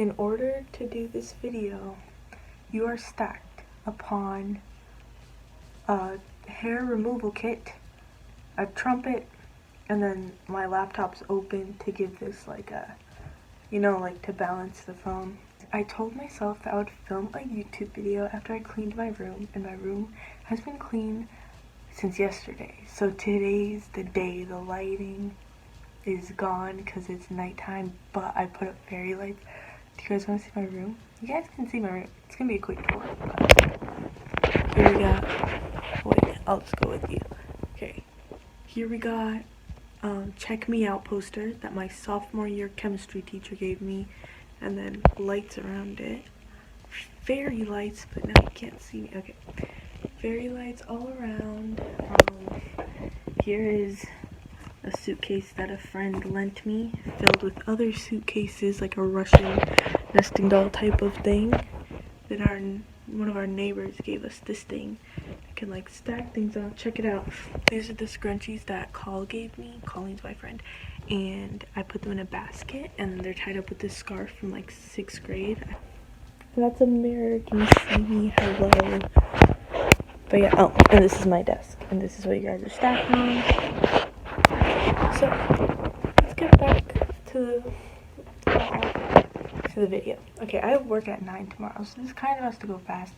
In order to do this video, you are stacked upon a hair removal kit, a trumpet, and then my laptop's open to give this like a, like to balance the phone. I told myself that I would film a YouTube video after I cleaned my room, and my room has been clean since yesterday. So today's the day. The lighting is gone because it's nighttime, but I put up fairy lights. Do you guys want to see my room? You guys can see my room. It's gonna be a quick tour, but here we got, wait, I'll just go with you. Okay, here we got check me out poster that my sophomore year chemistry teacher gave me, and then lights around it, fairy lights, but now you can't see me. Okay, fairy lights all around. Here is a suitcase that a friend lent me, filled with other suitcases, like a Russian nesting doll type of thing. That one of our neighbors gave us this thing. I can like stack things on. Check it out. These are the scrunchies that Call gave me. Colleen's my friend, and I put them in a basket, and they're tied up with this scarf from like 6th grade. That's a mirror. Can you see me? Hello. But yeah. Oh, and this is my desk, and this is what you guys are stacked on. So let's get back to the video. Okay, I have work at 9 tomorrow, so this kind of has to go fast.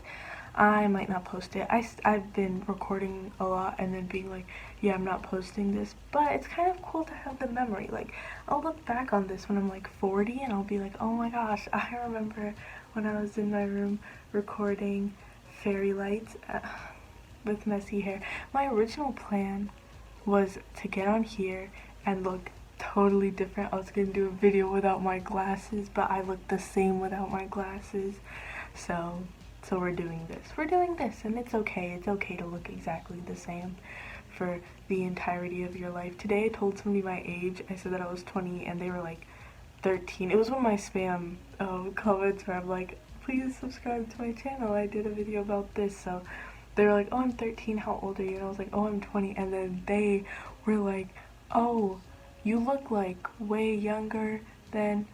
I might not post it. I've been recording a lot and then being like, yeah, I'm not posting this, but it's kind of cool to have the memory. Like, I'll look back on this when I'm like 40 and I'll be like, oh my gosh, I remember when I was in my room recording fairy lights with messy hair. My original plan was to get on here and look totally different. I was gonna do a video without my glasses, but I look the same without my glasses. So we're doing this, and it's okay. It's okay to look exactly the same for the entirety of your life. Today I told somebody my age. I said that I was 20, and they were like 13. It was one of my spam comments where I'm like, please subscribe to my channel. I did a video about this. So they were like, oh, I'm 13. How old are you? And I was like, oh, I'm 20. And then they were like, oh, you look like way younger than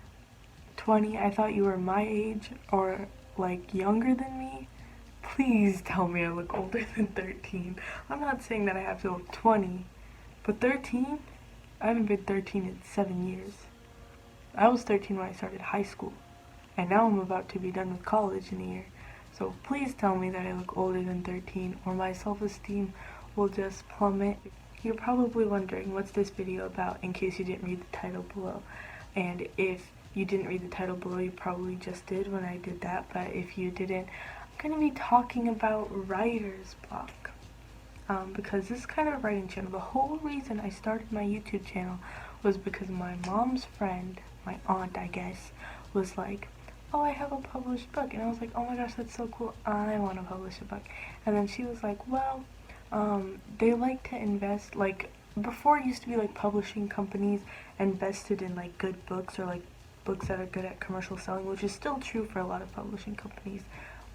20. I thought you were my age or like younger than me. Please tell me I look older than 13. I'm not saying that I have to look 20, but 13? I haven't been 13 in 7 years. I was 13 when I started high school, and now I'm about to be done with college in a year. So please tell me that I look older than 13 or my self-esteem will just plummet. You're probably wondering what's this video about in case you didn't read the title below. And if you didn't read the title below, you probably just did when I did that, but if you didn't, I'm going to be talking about writer's block. Because this is kind of a writing channel. The whole reason I started my YouTube channel was because my mom's friend, my aunt I guess, was like, oh, I have a published book. And I was like, oh my gosh, that's so cool. I want to publish a book. And then she was like, well, they like to invest, like, before it used to be like publishing companies invested in like good books or like books that are good at commercial selling, which is still true for a lot of publishing companies.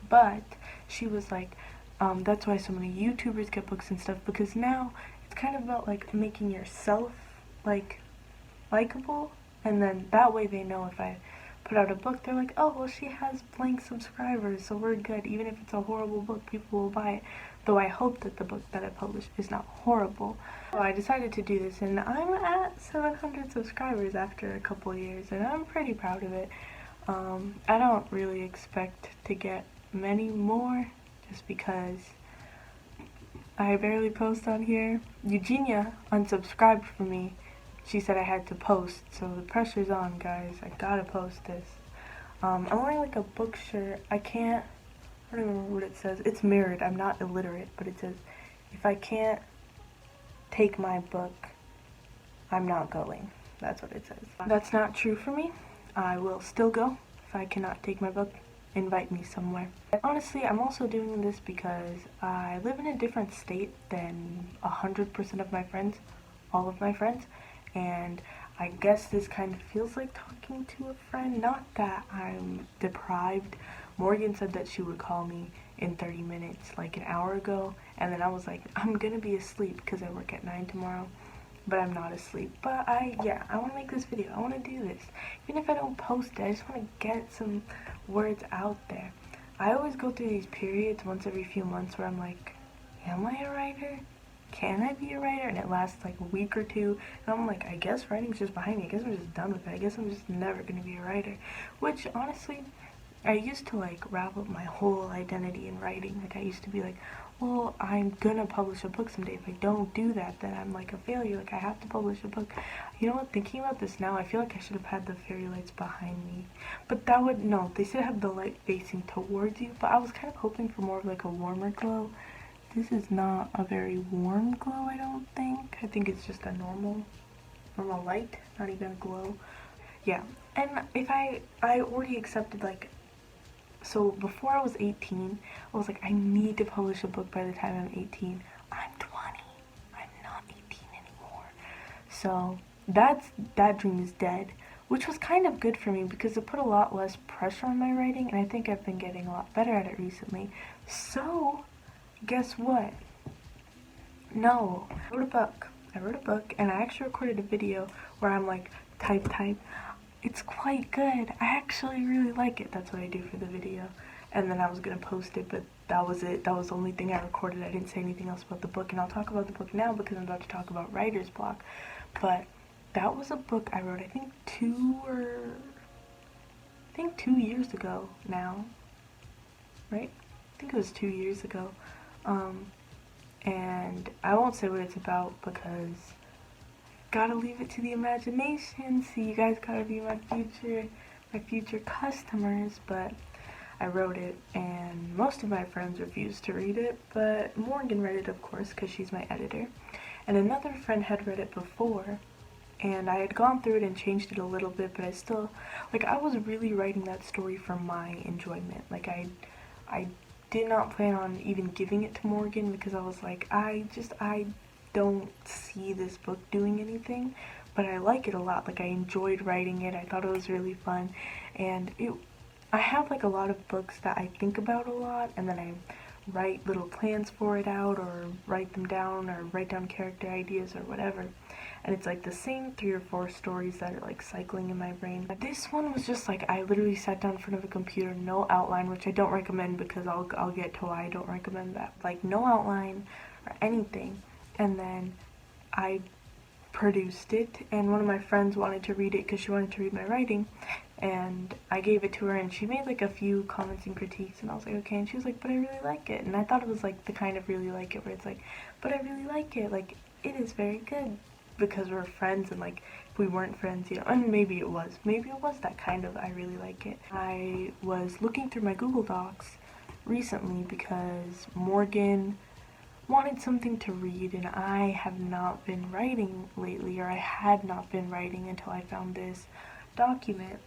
But she was like, that's why so many YouTubers get books and stuff, because now it's kind of about like making yourself like likable, and then that way they know if I put out a book, they're like, oh, well, she has blank subscribers, so we're good. Even if it's a horrible book, people will buy it. Though I hope that the book that I publish is not horrible. So I decided to do this, and I'm at 700 subscribers after a couple of years, and I'm pretty proud of it. I don't really expect to get many more, just because I barely post on here. Eugenia unsubscribed from me. She said I had to post, so the pressure's on, guys. I gotta post this. I'm wearing like a book shirt. I don't remember what it says. It's mirrored. I'm not illiterate, but it says, if I can't take my book, I'm not going. That's what it says. That's not true for me. I will still go. If I cannot take my book, invite me somewhere. Honestly, I'm also doing this because I live in a different state than 100% of my friends, all of my friends, and I guess this kind of feels like talking to a friend. Not that I'm deprived. Morgan said that she would call me in 30 minutes, like an hour ago, and then I was like, I'm gonna be asleep because I work at 9 tomorrow. but I'm not asleep. But yeah, I want to make this video. I want to do this. Even if I don't post it, I just want to get some words out there. I always go through these periods once every few months where I'm like, am I a writer? Can I be a writer? And it lasts like a week or two, and I'm like, I guess writing's just behind me. I guess I'm just done with it. I guess I'm just never gonna be a writer. Which honestly, I used to like wrap up my whole identity in writing. Like I used to be like, well, I'm gonna publish a book someday. If I don't do that, then I'm like a failure. Like I have to publish a book. You know what? Thinking about this now, I feel like I should have had the fairy lights behind me. But that would, no, they should have the light facing towards you. But I was kind of hoping for more of like a warmer glow. This is not a very warm glow, I don't think. I think it's just a normal light, not even a glow. Yeah, and if I already accepted, like, so before I was 18, I was like, I need to publish a book by the time I'm 18. I'm 20. I'm not 18 anymore. So that dream is dead, which was kind of good for me because it put a lot less pressure on my writing, and I think I've been getting a lot better at it recently. So guess what? No, I wrote a book. And I actually recorded a video where I'm like, type. It's quite good. I actually really like it. That's what I do for the video. And then I was gonna post it, but that was it. That was the only thing I recorded. I didn't say anything else about the book, and I'll talk about the book now because I'm about to talk about writer's block. But that was a book I wrote, I think 2 years ago now, right? I think it was 2 years ago. And I won't say what it's about because gotta leave it to the imagination. See, you guys gotta be my future customers. But I wrote it, and most of my friends refused to read it, but Morgan read it, of course, because she's my editor. And another friend had read it before, and I had gone through it and changed it a little bit, but I still, like, I was really writing that story for my enjoyment. Like, I did not plan on even giving it to Morgan because I was like, I don't see this book doing anything, but I like it a lot. Like I enjoyed writing it. I thought it was really fun, and I have like a lot of books that I think about a lot, and then I write little plans for it out, or write them down, or write down character ideas or whatever. And it's like the same 3 or 4 stories that are like cycling in my brain. But this one was just like, I literally sat down in front of a computer, no outline, which I don't recommend because I'll get to why I don't recommend that. Like no outline or anything. And then I produced it, and one of my friends wanted to read it because she wanted to read my writing, and I gave it to her, and she made like a few comments and critiques, and I was like, okay, and she was like, but I really like it. And I thought it was like the kind of really like it where it's like, but I really like it, like it is very good, because we're friends, and like if we weren't friends, you know, and maybe it was that kind of I really like it. I was looking through my Google Docs recently because Morgan wanted something to read, and I have not been writing lately, or I had not been writing until I found this document.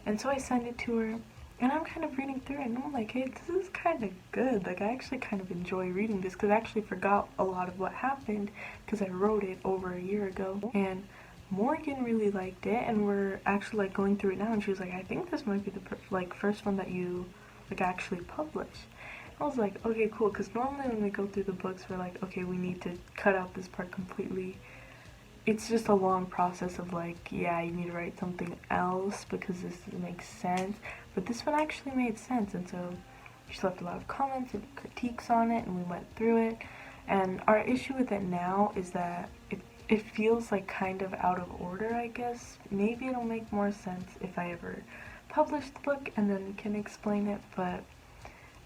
And so I sent it to her, and I'm kind of reading through it, and I'm like, hey, this is kind of good. Like, I actually kind of enjoy reading this, because I actually forgot a lot of what happened, because I wrote it over a year ago. And Morgan really liked it, and we're actually, like, going through it now, and she was like, I think this might be the, first one that you, like, actually publish. I was like, okay, cool, because normally when we go through the books, we're like, okay, we need to cut out this part completely. It's just a long process of like, yeah, you need to write something else because this makes sense. But this one actually made sense, and so she left a lot of comments and critiques on it, and we went through it. And our issue with it now is that it feels like kind of out of order, I guess. Maybe it'll make more sense if I ever publish the book and then can explain it, but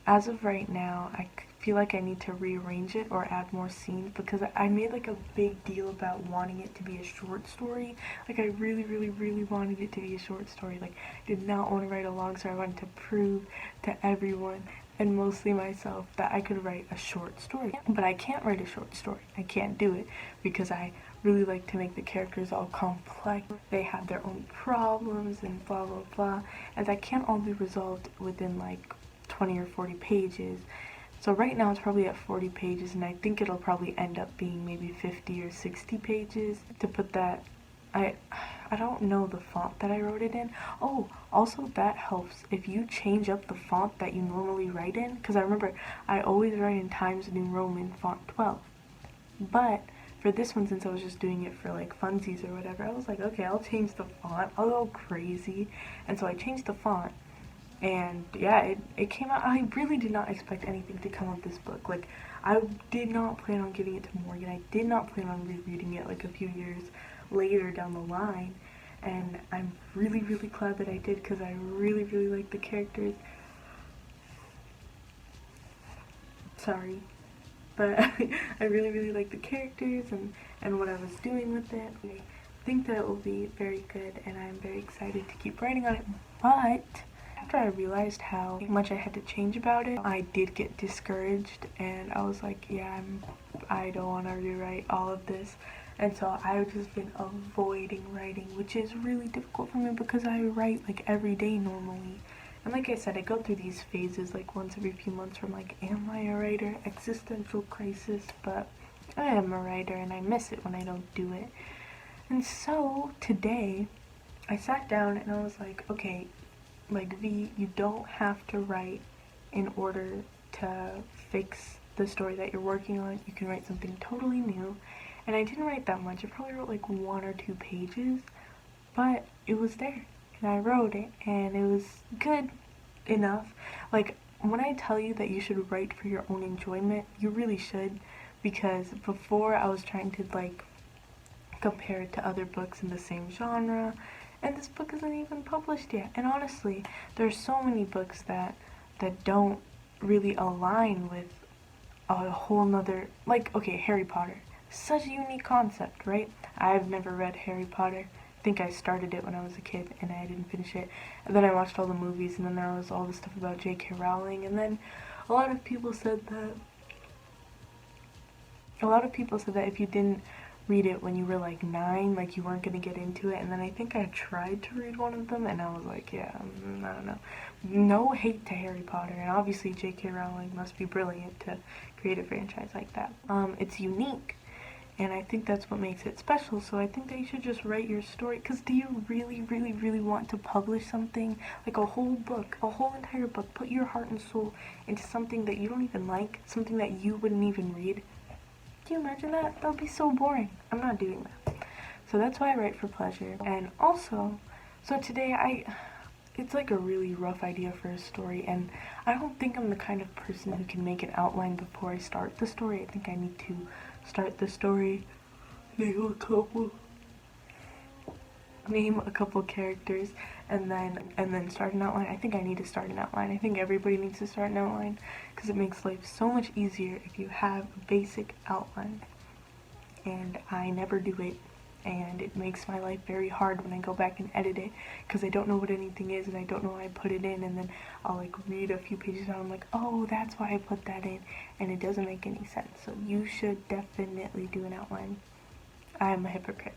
as of right now, I feel like I need to rearrange it or add more scenes, because I made like a big deal about wanting it to be a short story. Like I really wanted it to be a short story. Like I did not want to write a long story. I wanted to prove to everyone, and mostly myself, that I could write a short story. But I can't write a short story. I can't do it because I really like to make the characters all complex. They have their own problems and blah blah blah, and that can't all be resolved within like 20 or 40 pages. So right now it's probably at 40 pages, and I think it'll probably end up being maybe 50 or 60 pages. To put that, I don't know the font that I wrote it in. Oh, also that helps if you change up the font that you normally write in, because I remember I always write in Times New Roman font 12. But for this one, since I was just doing it for like funsies or whatever, I was like, okay, I'll change the font, I'll go crazy. And so I changed the font, and yeah, it came out. I really did not expect anything to come of this book. Like, I did not plan on giving it to Morgan. I did not plan on rereading it like a few years later down the line. And I'm really, really glad that I did, because I really, really like the characters. Sorry. But I really, really like the characters and what I was doing with it. I think that it will be very good, and I'm very excited to keep writing on it. But after I realized how much I had to change about it, I did get discouraged, and I was like, yeah, I don't want to rewrite all of this. And so I've just been avoiding writing, which is really difficult for me because I write like every day normally. And like I said, I go through these phases like once every few months from like, am I a writer? Existential crisis. But I am a writer, and I miss it when I don't do it. And so today I sat down and I was like, okay, like, V, you don't have to write in order to fix the story that you're working on. You can write something totally new. And I didn't write that much. I probably wrote like 1 or 2 pages, but it was there. And I wrote it, and it was good enough. Like, when I tell you that you should write for your own enjoyment, you really should, because before I was trying to like compare it to other books in the same genre, and this book isn't even published yet. And honestly, there's so many books that don't really align with a whole nother, like, okay, Harry Potter. Such a unique concept, right? I've never read Harry Potter. I think I started it when I was a kid and I didn't finish it. And then I watched all the movies, and then there was all this stuff about J.K. Rowling, and then a lot of people said that if you didn't read it when you were like 9, like you weren't gonna get into it. And then I think I tried to read one of them, and I was like, yeah, I don't know. No hate to Harry Potter, and obviously J.K. Rowling must be brilliant to create a franchise like that. It's unique, and I think that's what makes it special. So I think that you should just write your story. Because do you really, really, really want to publish something, like a whole book, a whole entire book, put your heart and soul into something that you don't even like, something that you wouldn't even read? Can you imagine that? That would be so boring. I'm not doing that. So that's why I write for pleasure. And also, so today it's like a really rough idea for a story, and I don't think I'm the kind of person who can make an outline before I start the story. I think I need to start the story, name a couple characters, and then start an outline. I think I need to start an outline. I think everybody needs to start an outline, because it makes life so much easier if you have a basic outline. And I never do it, and it makes my life very hard when I go back and edit it, because I don't know what anything is, and I don't know why I put it in, and then I'll like read a few pages and I'm like, oh, that's why I put that in, and it doesn't make any sense. So you should definitely do an outline. I'm a hypocrite.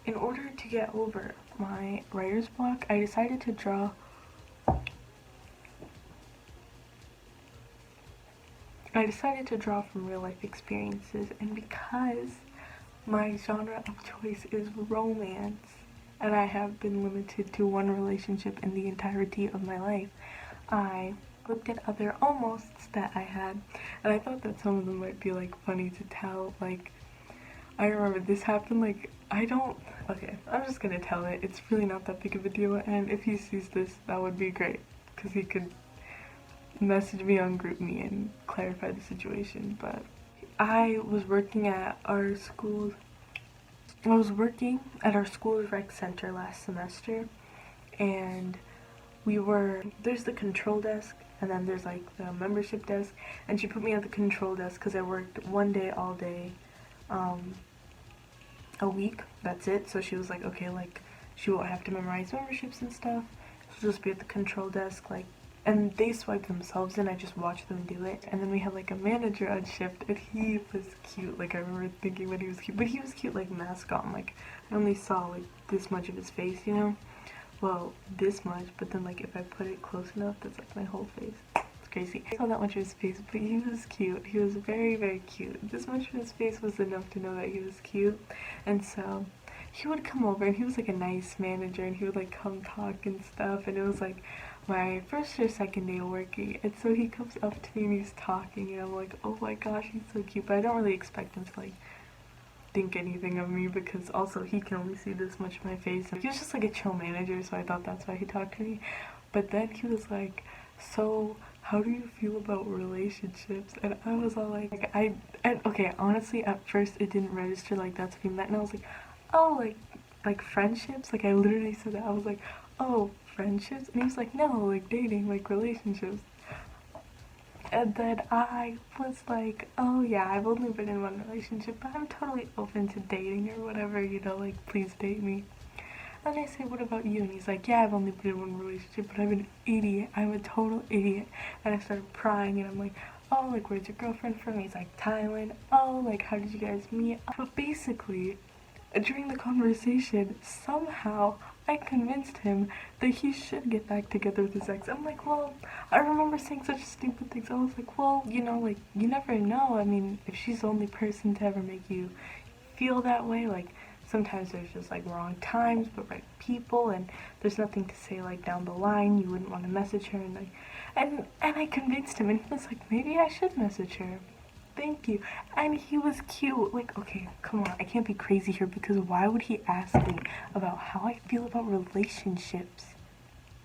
In order to get over my writer's block, I decided to draw from real life experiences, and because my genre of choice is romance, and I have been limited to one relationship in the entirety of my life, I looked at other almosts that I had, and I thought that some of them might be like funny to tell. Like, I remember this happened, like, okay, I'm just gonna tell it. It's really not that big of a deal, and if he sees this, that would be great, because he could message me on GroupMe and clarify the situation. But I was working at our school's rec center last semester, and there's the control desk, and then there's like the membership desk, and she put me at the control desk because I worked one day all day a week, that's it. So she was like, okay, like, she won't have to memorize memberships and stuff, she'll just be at the control desk, like, and they swipe themselves in, I just watch them do it. And then we had like a manager on shift, and he was cute. Like, I remember thinking that he was cute, but he was cute like mascot, and like I only saw like this much of his face, you know, well, this much, but then like if I put it close enough, that's like my whole face. Crazy. I saw that much of his face, but he was cute. He was very, very cute. This much of his face was enough to know that he was cute. And so he would come over, and he was like a nice manager, and he would like come talk and stuff, and it was like my first or second day of working, and so he comes up to me and he's talking, and I'm like, oh my gosh, he's so cute. But I don't really expect him to like think anything of me because also he can only see this much of my face. He was just like a chill manager, so I thought that's why he talked to me. But then he was like, so how do you feel about relationships? And I was all like and okay, honestly, at first it didn't register like that's what he meant, and I was like, oh, like friendships? Like I literally said that. I was like, oh, friendships? And he was like, no, like dating, like relationships. And then I was like, oh yeah, I've only been in one relationship, but I'm totally open to dating or whatever, you know, like please date me. And I say, what about you? And he's like, yeah, I've only been in one relationship, but I'm an idiot. I'm a total idiot. And I started prying, and I'm like, oh, like, where's your girlfriend from? He's like, Thailand. Oh, like, how did you guys meet? But basically, during the conversation, somehow I convinced him that he should get back together with his ex. I'm like, well, I remember saying such stupid things. I was like, well, you know, like, you never know. I mean, if she's the only person to ever make you feel that way, like, sometimes there's just like wrong times but right people, and there's nothing to say like down the line. You wouldn't want to message her, and like and I convinced him, and he was like, maybe I should message her. Thank you. And he was cute. Like, okay, come on, I can't be crazy here, because why would he ask me about how I feel about relationships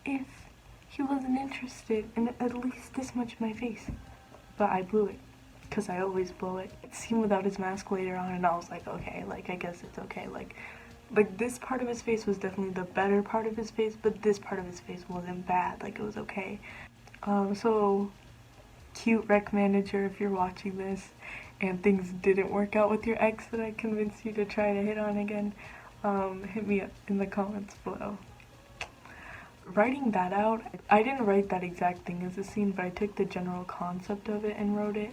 if he wasn't interested in at least this much of my face? But I blew it, because I always blow it. I'd see him without his mask later on, and I was like, okay, like, I guess it's okay. Like this part of his face was definitely the better part of his face, but this part of his face wasn't bad. Like, it was okay. So, cute rec manager, if you're watching this, and things didn't work out with your ex that I convinced you to try to hit on again, hit me up in the comments below. Writing that out, I didn't write that exact thing as a scene, but I took the general concept of it and wrote it.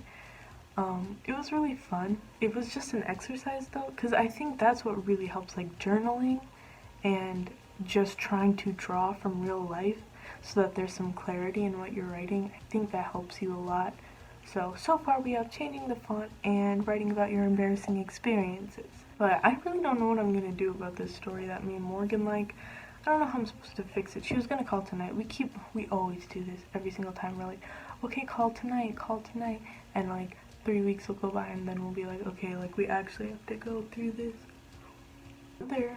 It was really fun. It was just an exercise though, because I think that's what really helps, like journaling and just trying to draw from real life so that there's some clarity in what you're writing. I think that helps you a lot. So far we have changing the font and writing about your embarrassing experiences. But I really don't know what I'm gonna do about this story that me and Morgan like. I don't know how I'm supposed to fix it. She was gonna call tonight. We always do this every single time. We're like, okay, call tonight, and like 3 weeks will go by, and then we'll be like, okay, like we actually have to go through this. Another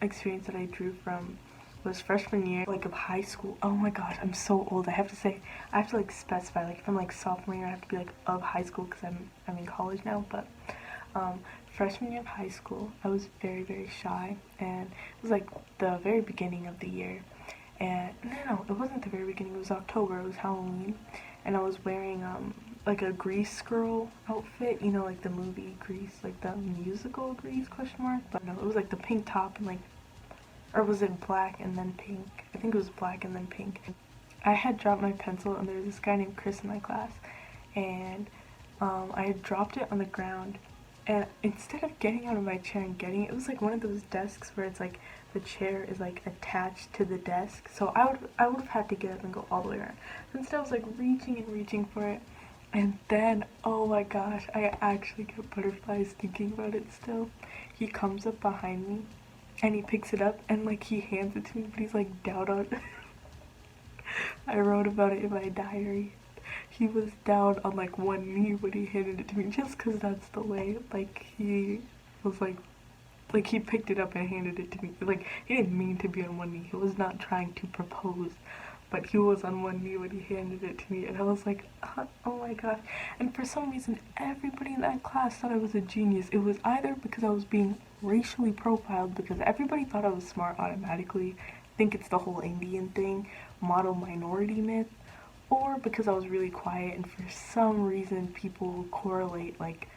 experience that I drew from was freshman year, like of high school. Oh my gosh, I'm so old. I have to like specify, like if I'm like sophomore year, I have to be like of high school because I'm in college now. But freshman year of high school, I was very, very shy, and it was like the very beginning of the year. And no, it wasn't the very beginning. It was October. It was Halloween, and I was wearing like a Grease girl outfit, you know, like the movie Grease, like the musical Grease question mark. But no, it was like the pink top and like, or was it black and then pink? I think it was black and then pink. I had dropped my pencil, and there was this guy named Chris in my class, and I had dropped it on the ground, and instead of getting out of my chair and getting it, it was like one of those desks where it's like the chair is like attached to the desk, so I would have had to get up and go all the way around. Instead I was like reaching for it, and then, oh my gosh, I actually get butterflies thinking about it still. He comes up behind me, and he picks it up, and like he hands it to me, but he's like down on it. I wrote about it in my diary. He was down on like one knee when he handed it to me, just because that's the way, like he was like he picked it up and handed it to me. Like, he didn't mean to be on one knee. He was not trying to propose, but he was on one knee when he handed it to me, and I was like, oh my gosh. And for some reason, everybody in that class thought I was a genius. It was either because I was being racially profiled, because everybody thought I was smart automatically. I think it's the whole Indian thing, model minority myth, or because I was really quiet, and for some reason people correlate like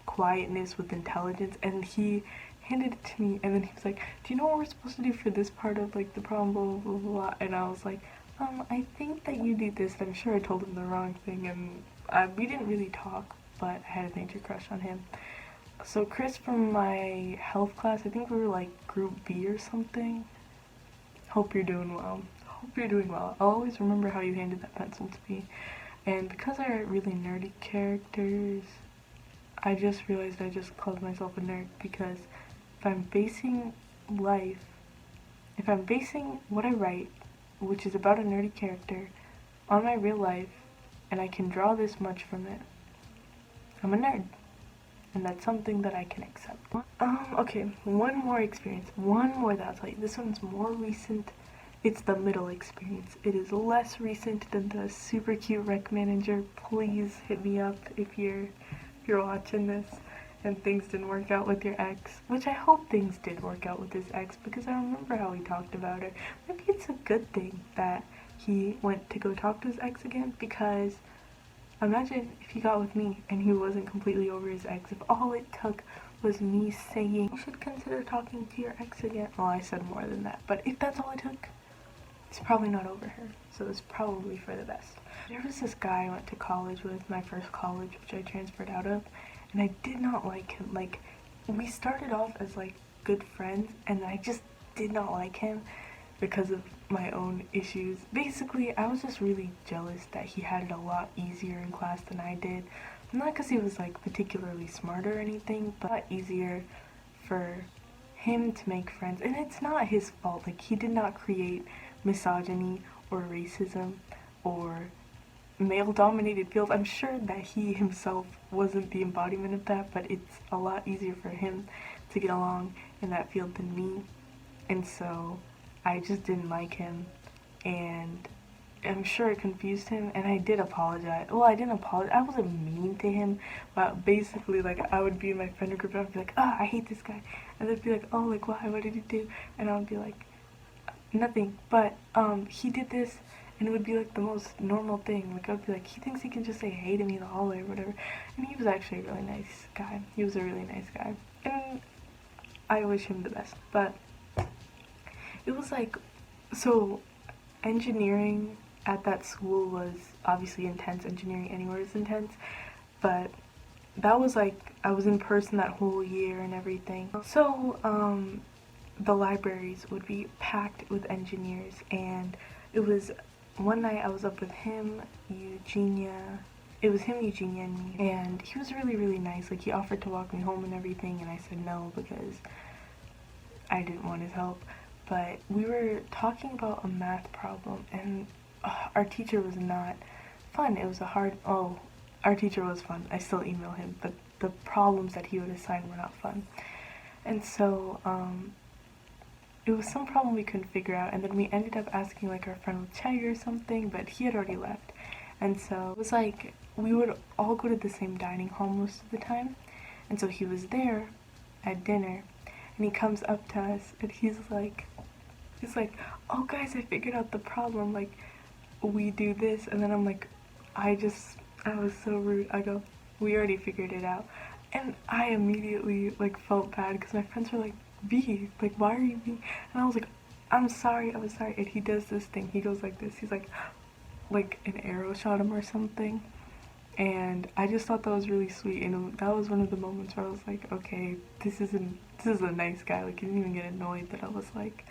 quietness with intelligence. And he handed it to me, and then he was like, do you know what we're supposed to do for this part of like the problem, blah blah blah blah. And I was like, I think that you do this. And I'm sure I told him the wrong thing, and we didn't really talk, but I had a major crush on him. So Chris from my health class, I think we were like group B or something. Hope you're doing well. Hope you're doing well. I'll always remember how you handed that pencil to me. And because I write really nerdy characters, I just realized I just called myself a nerd, because if I'm basing what I write, which is about a nerdy character, on my real life, and I can draw this much from it, I'm a nerd. and that's something that I can accept. Okay, one more experience, one more that I'll tell you. This one's more recent. It's the middle experience. It is less recent than the super cute rec manager. Please hit me up if you're watching this and things didn't work out with your ex, which I hope things did work out with his ex because I remember how he talked about it. Maybe it's a good thing that he went to go talk to his ex again, because imagine if he got with me and he wasn't completely over his ex. If all it took was me saying, you should consider talking to your ex again. Well, I said more than that, but if that's all it took, he's probably not over her, so it's probably for the best. There was this guy I went to college with, my first college, which I transferred out of, and I did not like him. Like, we started off as like good friends, and I just did not like him because of my own issues. Basically, I was just really jealous that he had it a lot easier in class than I did. Not because he was like particularly smart or anything, but a lot easier for him to make friends. And it's not his fault. Like, he did not create misogyny or racism or male-dominated fields. I'm sure that he himself wasn't the embodiment of that, but it's a lot easier for him to get along in that field than me. And so I just didn't like him, and I'm sure it confused him, and I did apologize. Well, I didn't apologize. I wasn't mean to him, but basically, like, I would be in my friend group, and I would be like, oh, I hate this guy. And they'd be like, oh, like, why? What did he do? And I would be like, nothing. But, he did this, and it would be, like, the most normal thing. Like, I would be like, he thinks he can just say hey to me in the hallway or whatever. And he was actually a really nice guy. He was a really nice guy. And I wish him the best. But it was like, so engineering at that school was obviously intense. Engineering anywhere is intense, but that was like, I was in person that whole year and everything. So the libraries would be packed with engineers, and it was one night I was up with him, Eugenia. It was him, Eugenia, and me, and he was really, really nice. Like, he offered to walk me home and everything, and I said no because I didn't want his help. But we were talking about a math problem, and our teacher was not fun. It was a hard, our teacher was fun. I still email him, but the problems that he would assign were not fun. And so it was some problem we couldn't figure out, and then we ended up asking like our friend with Chegg or something, but he had already left. And so it was like, we would all go to the same dining hall most of the time, and so he was there at dinner, and he comes up to us, and he's like, oh guys, I figured out the problem, like, we do this. And then I'm like, I was so rude. I go, we already figured it out. And I immediately like felt bad because my friends were like, B, like, why are you B? And I was like, I'm sorry. And he does this thing, he goes like this, he's like an arrow shot him or something. And I just thought that was really sweet, and that was one of the moments where I was like, okay, this is a nice guy. Like, he didn't even get annoyed that I was like,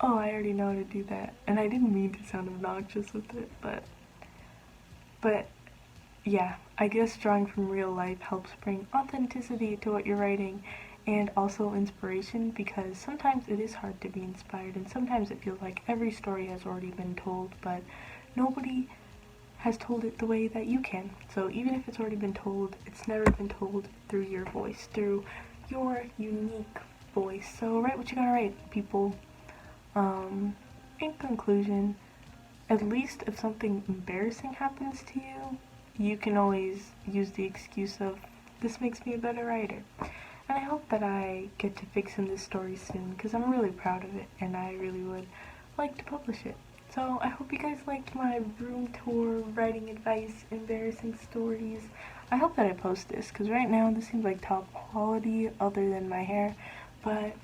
oh, I already know how to do that. And I didn't mean to sound obnoxious with it, but yeah, I guess drawing from real life helps bring authenticity to what you're writing, and also inspiration, because sometimes it is hard to be inspired, and sometimes it feels like every story has already been told, but nobody has told it the way that you can. So even if it's already been told, it's never been told through your voice, through your unique voice. So write what you gotta write, people. In conclusion, at least if something embarrassing happens to you, you can always use the excuse of, this makes me a better writer. And I hope that I get to fix in this story soon, because I'm really proud of it, and I really would like to publish it. So I hope you guys liked my room tour, writing advice, embarrassing stories. I hope that I post this, because right now this seems like top quality other than my hair, but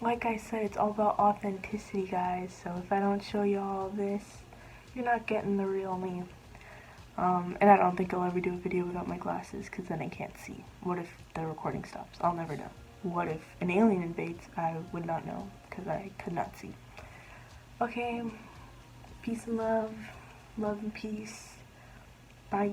like I said, it's all about authenticity, guys. So if I don't show you all this, you're not getting the real me. And I don't think I'll ever do a video without my glasses, because then I can't see. What if the recording stops? I'll never know. What if an alien invades? I would not know, because I could not see. Okay, peace and love and peace. Bye.